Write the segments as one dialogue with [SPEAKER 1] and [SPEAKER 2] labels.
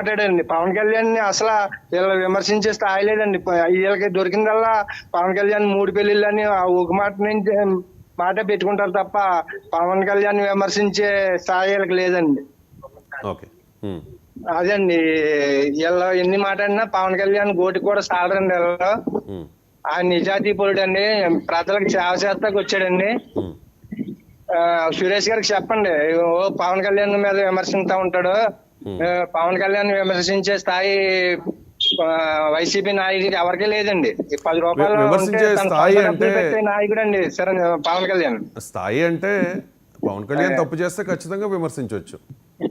[SPEAKER 1] మాట్లాడండి. పవన్ కళ్యాణ్ ని అసలు వీళ్ళు విమర్శించే స్థాయి లేదండి. వీళ్ళకి దొరికిందల్లా పవన్ కళ్యాణ్ 3 పెళ్లిళ్ళని ఒక మాట నుంచి మాట పెట్టుకుంటారు తప్ప పవన్ కళ్యాణ్ విమర్శించే స్థాయి వీళ్ళకి లేదండి. అదండి, వీళ్ళు ఎన్ని మాట్లాడినా పవన్ కళ్యాణ్ గోటి కూడా సాలరండి. వీళ్ళు ఆయన నిజాతీ పరుడు అండి, ప్రజలకు సేవ చేస్తాకు వచ్చాడండి. సురేష్ గారికి చెప్పండి, పవన్ కళ్యాణ్ మీద విమర్శిస్తా ఉంటాడు. పవన్ కళ్యాణ్ విమర్శించే స్థాయి వైసీపీ నాయకుడికి ఎవరికీ లేదండి. 10 రూపాయలు నాయకుడు అండి సరే పవన్ కళ్యాణ్.
[SPEAKER 2] స్థాయి అంటే పవన్ కళ్యాణ్ తప్పు చేస్తే ఖచ్చితంగా విమర్శించవచ్చు.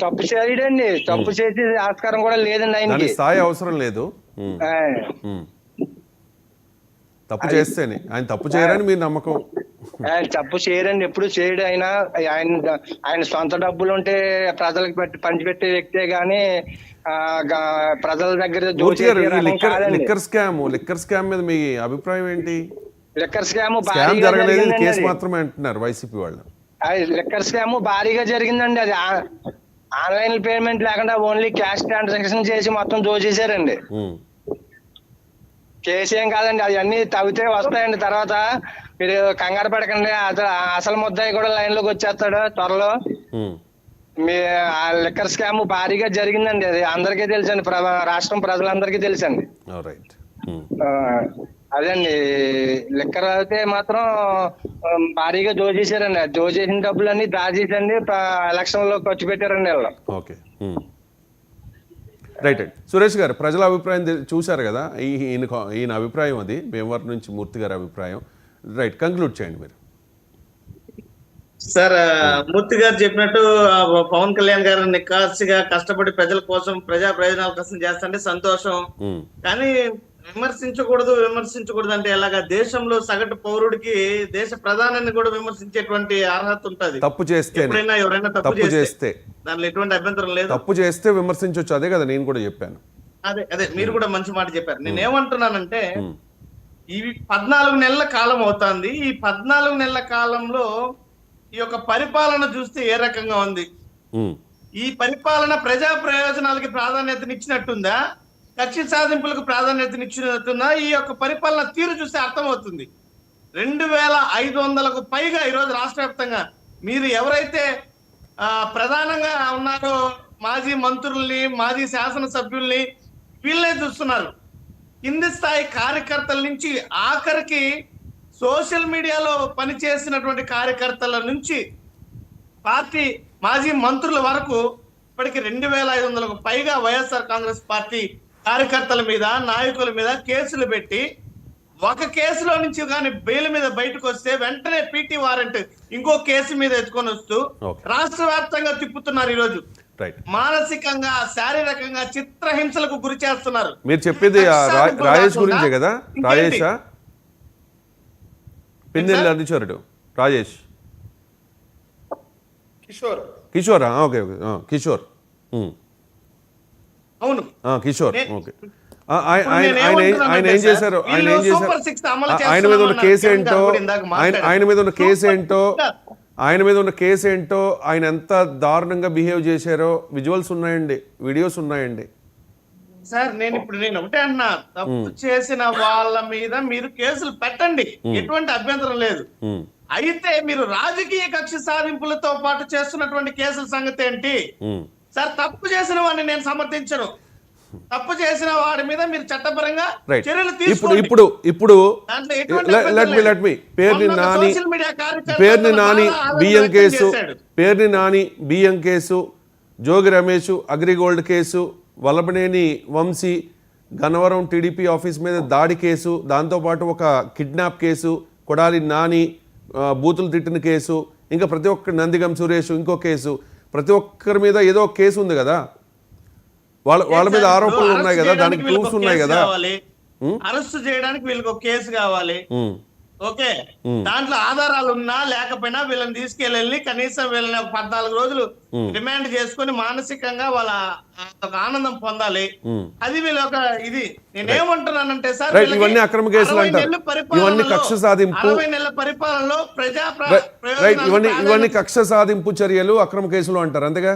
[SPEAKER 1] తప్పు చేయడండి, తప్పు చేసే ఆస్కారం కూడా లేదండి ఆయనకి.
[SPEAKER 2] స్థాయి అవసరం లేదు. తప్పు చేస్తేనే ఆయన తప్పు చేయరని మీ నమ్మకం.
[SPEAKER 1] ఆయన తప్పు చేయరండి, ఎప్పుడు చేయడు. ఆయన సొంత డబ్బులు ఉంటే ప్రజలకు పంచిపెట్టే వ్యక్తే గాని ప్రజల దగ్గర
[SPEAKER 2] లిక్కర్ స్కామ్ మీద మీ అభిప్రాయం ఏంటి?
[SPEAKER 1] లిక్కర్ స్కామ్
[SPEAKER 2] జరగలేదు, కేసు మాత్రమే అంటున్నారు వైసీపీ వాళ్ళు.
[SPEAKER 1] లిక్కర్ స్కామ్ భారీగా జరిగిందండి. అది ఆన్లైన్ పేమెంట్ లేకుండా ఓన్లీ క్యాష్ ట్రాన్సాక్షన్ చేసి మొత్తం దోచేశారండి. కేసు ఏం కాదండి, అవన్నీ తవ్వితే వస్తాయండి. తర్వాత మీరు కంగారు పడకండి, అసలు ముద్దాయి కూడా లైన్ లోకి వచ్చేస్తాడు త్వరలో. మీ లిక్కర్ స్కామ్ భారీగా జరిగిందండి, అది అందరికీ తెలుసండి, రాష్ట్రం ప్రజలందరికీ తెలుసండి. అదండి, లిక్కర్ అయితే మాత్రం భారీగా దోచేశారండి. దోచేసిన డబ్బులన్నీ దాచేసండి ఎలక్షన్ లో ఖర్చు పెట్టారండి వీళ్ళు.
[SPEAKER 2] Okay, right. సురేష్ గారు, ప్రజల అభిప్రాయం చూశారు కదా, ఈయన అభిప్రాయం అది, భీమవరం నుంచి మూర్తి గారి అభిప్రాయం. రైట్, కంక్లూడ్ చేయండి మీరు.
[SPEAKER 3] సార్, మూర్తి గారు చెప్పినట్టు పవన్ కళ్యాణ్ గారు నికాసిగా కష్టపడి ప్రజల కోసం, ప్రజా ప్రయోజనాల కోసం చేస్తుంటే సంతోషం. కానీ విమర్శించకూడదు అంటే ఎలాగా? దేశంలో సగటు పౌరుడికి దేశ ప్రధానాన్ని కూడా విమర్శించేటువంటి అర్హత ఉంటది.
[SPEAKER 2] తప్పు చేస్తే,
[SPEAKER 3] ఎవరైనా తప్పు చేస్తే దాంట్లో ఎటువంటి అభ్యంతరం లేదు.
[SPEAKER 2] తప్పు చేస్తే విమర్శించవచ్చు, అదే కదా నేను కూడా చెప్పాను.
[SPEAKER 3] అదే మీరు కూడా మంచి మాట చెప్పారు. నేనేమంటున్నానంటే, ఇవి 14 నెలల కాలం అవుతుంది. ఈ 14 నెలల కాలంలో ఈ యొక్క పరిపాలన చూస్తే ఏ రకంగా ఉంది? ఈ పరిపాలన ప్రజా ప్రయోజనాలకి ప్రాధాన్యతనిచ్చినట్టుందా, కక్ష సాధింపులకు ప్రాధాన్యతనిచ్చినట్టుందా? ఈ యొక్క పరిపాలన తీరు చూస్తే అర్థమవుతుంది. 2500కు పైగా ఈరోజు రాష్ట్ర వ్యాప్తంగా మీరు ఎవరైతే ప్రధానంగా ఉన్నారో మాజీ మంత్రుల్ని, మాజీ శాసనసభ్యుల్ని, వీళ్ళనే చూస్తున్నారు. కింది స్థాయి కార్యకర్తల నుంచి ఆఖరికి సోషల్ మీడియాలో పనిచేసినటువంటి కార్యకర్తల నుంచి పార్టీ మాజీ మంత్రుల వరకు ఇప్పటికి 2500కు పైగా వైఎస్ఆర్ కాంగ్రెస్ పార్టీ కార్యకర్తల మీద, నాయకుల మీద కేసులు పెట్టి, ఒక కేసులో నుంచి కానీ బెయిల్ మీద బయటకు వస్తే వెంటనే పీటీ వారెంట్ ఇంకో కేసు మీద ఎత్తుకొని వస్తూ రాష్ట్ర వ్యాప్తంగా తిప్పుతున్నారు. ఈరోజు మానసికంగా, శారీరకంగా చిత్రహింసలకు గురి చేస్తున్నారు.
[SPEAKER 2] మీరు చెప్పేది రాజేష్ గురించే కదా? రాజేషా? పిన్నెల్లి అధిచరుడు రాజేష్, కిషోరా? ఓకే, కిషోర్.
[SPEAKER 3] అవును,
[SPEAKER 2] కిషోర్. ఓకే, ఆయన ఏం చేశారు? ఆయన మీద ఉన్న కేసు ఏంటో, ఆయన మీద ఉన్న కేసు ఏంటో, ఆయన ఎంత దారుణంగా బిహేవ్ చేశారో విజువల్స్ ఉన్నాయండి, వీడియోస్ ఉన్నాయండి.
[SPEAKER 3] సార్, నేను ఒకటే అన్నా, తప్పు చేసిన వాళ్ళ మీద మీరు కేసులు పెట్టండి, ఎటువంటి అభ్యంతరం లేదు. అయితే మీరు రాజకీయ కక్ష సాధింపులతో పాటు చేస్తున్నటువంటి కేసుల సంగతి ఏంటి? సార్, తప్పు చేసిన వాడిని నేను సమర్థించను. తప్పు చేసిన వాడి మీద మీరు చట్టపరంగా చర్యలు తీసుకోండి.
[SPEAKER 2] ఇప్పుడు పేర్ని నాని బియ్యం case, Jogi Ramesh Agrigold case, Vallabhaneni Vamsi Gannavaram TDP office మీద దాడి కేసు, దాంతోపాటు ఒక కిడ్నాప్ కేసు, కొడాలి నాని బూతులు తిట్టిన కేసు, ఇంకా ప్రతి ఒక్క నందిగం సురేష్ ఇంకో కేసు, ప్రతి ఒక్కరి మీద ఏదో కేసు ఉంది కదా, వాళ్ళ మీద ఆరోపణలు ఉన్నాయి కదా, దానికి ప్రూఫ్స్ ఉన్నాయి కదా.
[SPEAKER 3] అరెస్ట్ చేయడానికి వీళ్ళకి ఒక కేసు కావాలి. ఓకే, దాంట్లో ఆధారాలు ఉన్నా లేకపోయినా వీళ్ళని తీసుకెళ్ళి కనీసం వీళ్ళని 14 రోజులు రిమాండ్ చేసుకుని మానసికంగా వాళ్ళ ఆనందం పొందాలి. అది వీళ్ళ ఒక ఇది. నేనేమంటున్నానంటే సార్,
[SPEAKER 2] ఇవన్నీ అక్రమ కేసులు అంటారు, ఇవన్నీ కక్ష సాధింపు,
[SPEAKER 3] 60 నెలల పరిపాలనలో
[SPEAKER 2] ఇవన్నీ కక్ష సాధింపు చర్యలు, అక్రమ కేసులు అంటారు, అంతేగా?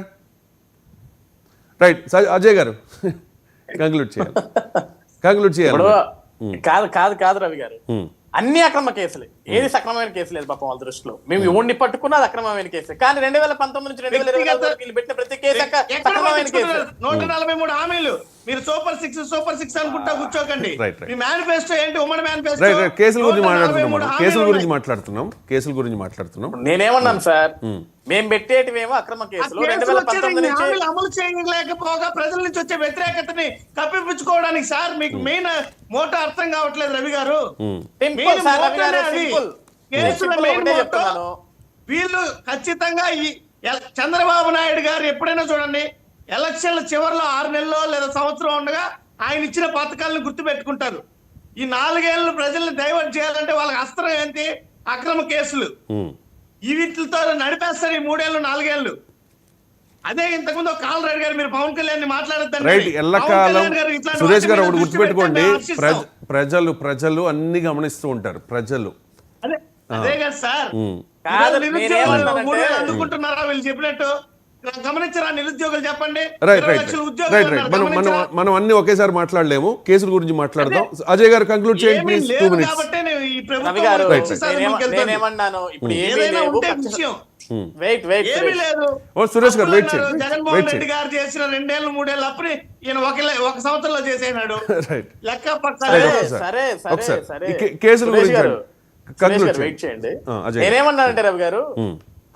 [SPEAKER 2] రైట్ అజయ్ గారు కంక్లూడ్ చేయాలి
[SPEAKER 4] కాదు రవి గారు, అన్ని అక్రమ కేసులే, ఏది సక్రమమైన కేసు లేదు పాపం వాళ్ళ దృష్టిలో. మేము ఎవరిని పట్టుకున్నా అది అక్రమమైన కేసు. కానీ 2019 నుంచి 2024 వీళ్ళు పెట్టిన ప్రతి కేసు సక్రమమైన కేసు.
[SPEAKER 3] 143 హామీలు మీరు సూపర్ సిక్స్ అనుకుంటా కూర్చోకండి. మీ మేనిఫెస్టో ఏంటి? ఉమ్మడి మేనిఫెస్టో.
[SPEAKER 2] కేసుల గురించి మాట్లాడుతున్నాం.
[SPEAKER 4] నేనేమన్నాను సార్, మేము పెట్టేటివేమో అక్రమ కేసులు. 2019 నుంచి
[SPEAKER 3] అమలు చేయలేకపోగా ప్రజల నుంచి వచ్చే వ్యతిరేకతని కప్పిపుచ్చుకోవడానికి సార్ మీకు మెయిన్ మోటో అర్థం కావట్లేదు రవి గారు. వీళ్ళు ఖచ్చితంగా ఈ చంద్రబాబు నాయుడు గారు ఎప్పుడైనా చూడండి, ఎలక్షన్ల చివరిలో 6 నెలల్లో లేదా సంవత్సరం ఉండగా ఆయన ఇచ్చిన పథకాలను గుర్తు పెట్టుకుంటారు. ఈ 4 ఏళ్ళు ప్రజల్ని డైవర్ట్ చేయాలంటే వాళ్ళకి అస్త్రం ఏంటి? అక్రమ కేసులు. ఈ వీటితో నడిపేస్తారు ఈ 3 ఏళ్ళు 4 ఏళ్ళు. అదే ఇంతకుముందు కాలరెడ్డి గారు మీరు పవన్ కళ్యాణ్ మాట్లాడద్దండి.
[SPEAKER 2] రైట్, ఎల్లకాలం సురేష్ గారు ఒకటి గుర్తుపెట్టుకోండి, ప్రజలు అన్ని గమనిస్తూ ఉంటారు. ప్రజలు
[SPEAKER 3] అదే కదా సార్, అందుకుంటున్నారా వీళ్ళు చెప్పినట్టు? గమనించరా నిరుద్యోగులు? చెప్పండి.
[SPEAKER 2] మనం అన్ని ఒకేసారి మాట్లాడలేము, కేసుల గురించి మాట్లాడదాం. అజయ్ గారు కంక్లూడ్ చేయండి ప్లీజ్. 2 minutes.
[SPEAKER 4] నేనేమన్నాను ఇప్పుడు
[SPEAKER 2] సురేష్ గారు వెయిట్ చేయండి.
[SPEAKER 3] జగన్మోహన్ రెడ్డి గారు చేసిన 2 ఏళ్ళు 3 ఏళ్ళు అప్పుడు ఈయన ఒక సంవత్సరంలో చేసేనాడు. లెక్క
[SPEAKER 2] కేసుల గురించి
[SPEAKER 4] వెయిట్ చేయండి. నేనేమన్నానంటే రవి గారు,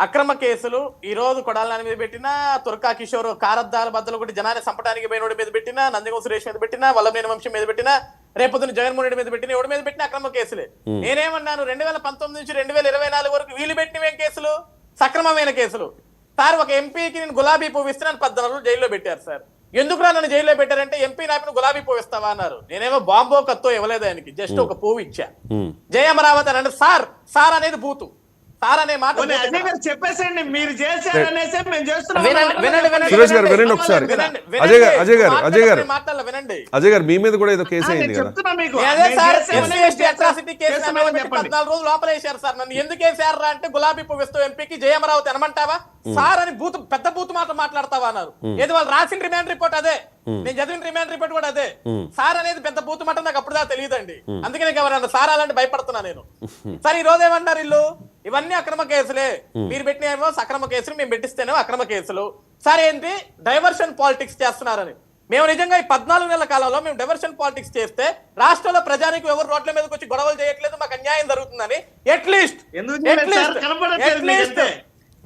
[SPEAKER 4] అక్రమ కేసులు ఈ రోజు కొడాల నాని మీద పెట్టినా, తుర్కా కిషోర్ కారద్దాల బద్దలు కొట్టి జనాన్ని చంపడానికి పోయినోడి మీద పెట్టినా, నందిగం సురేష్ మీద పెట్టినా, వల్లభనేని వంశీ మీద పెట్టినా, రేపొద్దున జగన్మోహన్ రెడ్డి మీద పెట్టిన, ఎవడి మీద పెట్టిన అక్రమ కేసులే. నేనేమన్నాను, 2019 నుంచి 2024 వరకు వీళ్ళు పెట్టినవేం కేసులు? సక్రమమైన కేసులు. సార్, ఒక ఎంపీకి నేను గులాబీ పువ్వు ఇస్తే నన్ను 14 రోజులు జైల్లో పెట్టారు సార్. ఎందుకురా నన్ను జైల్లో పెట్టారంటే, ఎంపీ నాపిన గులాబీ పువ్వు ఇస్తావా అన్నారు. నేనేమో బాంబో కత్తో ఇవ్వలేదు ఆయనకి, జస్ట్ ఒక పువ్వు ఇచ్చా. జయమరావతి అని అంటే సార్ అనేది బూతు. సార్ అనే మాట
[SPEAKER 3] చెప్పేసండి, మీరు చేశారనేసి మేము చేస్తున్నాం.
[SPEAKER 2] సురేష్ గారు వినండి ఒకసారి. అజయ్ గారు మీ మీద కూడా ఏదో కేసు అయింది కదా?
[SPEAKER 4] 14 రోజులు లోపల వేశారు సార్. నన్ను ఎందుకు వేసారు అంటే, గులాబీ పువ్వు ఇస్తూ ఎంపీకి జయమరావతి అనమంటావా సార్ అని పెద్ద బూత్ మాట మాట్లాడతావా అన్నారు. ఏది వాళ్ళు రాసిన రిమాండ్ రిపోర్ట్ అదే, నేను చదివిన రిమాండ్ రిపోర్ట్ కూడా అదే. సార్ అనేది పెద్ద బూత్ మాట నాకు అప్పుడు దాకా తెలియదండి. అందుకనే ఎవరన్నా సార్ అలాంటి భయపడుతున్నా నేను. సార్ ఈ రోజు ఏమన్నారు వీళ్ళు, ఇవన్నీ అక్రమ కేసులే, మీరు పెట్టినేమో సక్రమ కేసులు, మేము పెట్టిస్తేనేమో అక్రమ కేసులు. సార్ ఏంటి డైవర్షన్ పాలిటిక్స్ చేస్తున్నారని. మేము నిజంగా ఈ 14 నెలల కాలంలో మేము డైవర్షన్ పాలిటిక్స్ చేస్తే రాష్ట్రంలో ప్రజానికి ఎవరు రోడ్ల మీదకి వచ్చి గొడవలు చేయట్లేదు, మాకు అన్యాయం జరుగుతుందని అట్లీస్ట్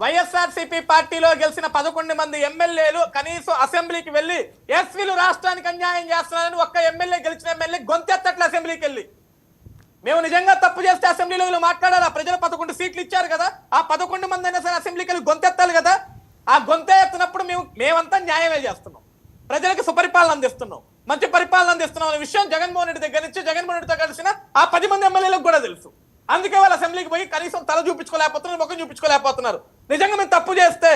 [SPEAKER 4] వైఎస్ఆర్సీపీ పార్టీలో గెలిచిన 11 మంది ఎమ్మెల్యేలు కనీసం అసెంబ్లీకి వెళ్లి ఎస్వీలు రాష్ట్రానికి అన్యాయం చేస్తున్నారని ఒక్క ఎమ్మెల్యే, గెలిచిన ఎమ్మెల్యే గొంతెత్తట్ల అసెంబ్లీకి వెళ్ళి. మేము నిజంగా తప్పు చేస్తే అసెంబ్లీలో వీళ్ళు మాట్లాడాలి. ఆ ప్రజలు 11 సీట్లు ఇచ్చారు కదా, ఆ 11 మంది అయినా సరే అసెంబ్లీకి వెళ్ళి గొంతెత్తాలి కదా. ఆ గొంతె ఎత్తినప్పుడు మేమంతా న్యాయమే చేస్తున్నాం, ప్రజలకు సుపరిపాలన అందిస్తున్నాం, మంచి పరిపాలన అందిస్తున్నాం అనే విషయం జగన్మోహన్ రెడ్డి దగ్గర నుంచి జగన్మోహన్ రెడ్డితో కలిసిన ఆ 10 మంది ఎమ్మెల్యేలకు కూడా తెలుసు. అందుకే వాళ్ళు అసెంబ్లీకి పోయి కనీసం తల చూపించుకోలేకపోతున్నారు, ముఖం చూపించుకోలేకపోతున్నారు. నిజంగా మేము తప్పు చేస్తే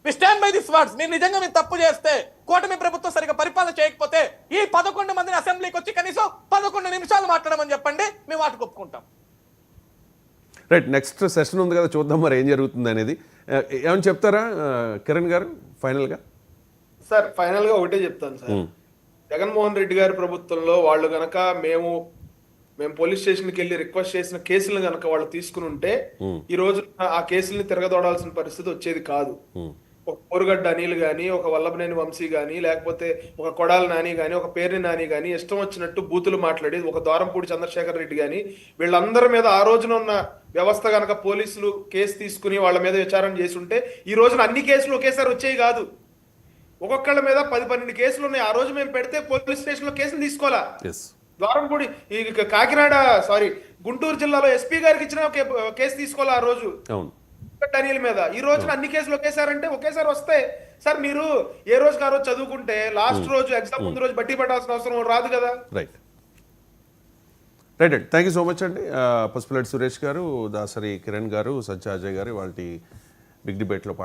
[SPEAKER 4] we stand by this words. మీరు నిజంగా మేము తప్పు చేస్తే, కూటమి ప్రభుత్వం సరిగ్గా పరిపాలన చేయకపోతే ఈ 11 మందిని అసెంబ్లీకి వచ్చి కనీసం 11 నిమిషాలు మాట్లాడమని చెప్పండి, మేము వాటికి ఒప్పుకుంటాం.
[SPEAKER 2] రైట్, నెక్స్ట్ సెషన్ ఉంది కదా, చూద్దాం మరి ఏం జరుగుతుంది అనేది. ఏమని చెప్తారా కిరణ్ గారు ఫైనల్గా?
[SPEAKER 5] సార్ ఫైనల్ గా ఒకటే చెప్తాను సార్, జగన్మోహన్ రెడ్డి గారి ప్రభుత్వంలో వాళ్ళు గనక మేము పోలీస్ స్టేషన్కి వెళ్ళి రిక్వెస్ట్ చేసిన కేసులను గనక వాళ్ళు తీసుకుని ఉంటే ఈ రోజు ఆ కేసుల్ని తిరగదోడాల్సిన పరిస్థితి వచ్చేది కాదు. ఒక కోరుగడ్డ అనిల్ గాని, ఒక వల్లభనేని వంశీ గాని, లేకపోతే ఒక కొడాల నాని గాని, ఒక పేర్ని నాని గాని ఇష్టం వచ్చినట్టు బూతులు మాట్లాడి, ఒక దూరంపూడి చంద్రశేఖర్ రెడ్డి గాని, వీళ్ళందరి మీద ఆ రోజున ఉన్న వ్యవస్థ గనక పోలీసులు కేసు తీసుకుని వాళ్ళ మీద విచారణ చేసి ఉంటే ఈ రోజున అన్ని కేసులు ఒకేసారి వచ్చేవి కాదు. ఒక్కొక్కళ్ళ మీద 10-12 కేసులు ఉన్నాయి. ఆ రోజు మేము పెడితే పోలీస్ స్టేషన్ లో కేసులు తీసుకోవాలా. ద్వారంపూడి గుంటూరు జిల్లాలో ఎస్పీ గారికి ఇచ్చిన కేసు తీసుకోవాలా ఆ రోజు అనిల్ మీద. ఈ రోజున అన్ని కేసులు ఒకేసారి ఒకేసారి వస్తాయి. సార్ మీరు ఏ రోజుకి ఆ రోజు చదువుకుంటే లాస్ట్ రోజు ఎగ్జామ్ ముందు రోజు బట్టి పట్టాల్సిన అవసరం రాదు కదా.
[SPEAKER 2] Right thank you so much అండి. పసుపులేటి సురేష్ గారు, దాసరి కిరణ్ గారు, సజ్జా అజయ్ గారు వాళ్ళ బిగ్ డిబేట్లో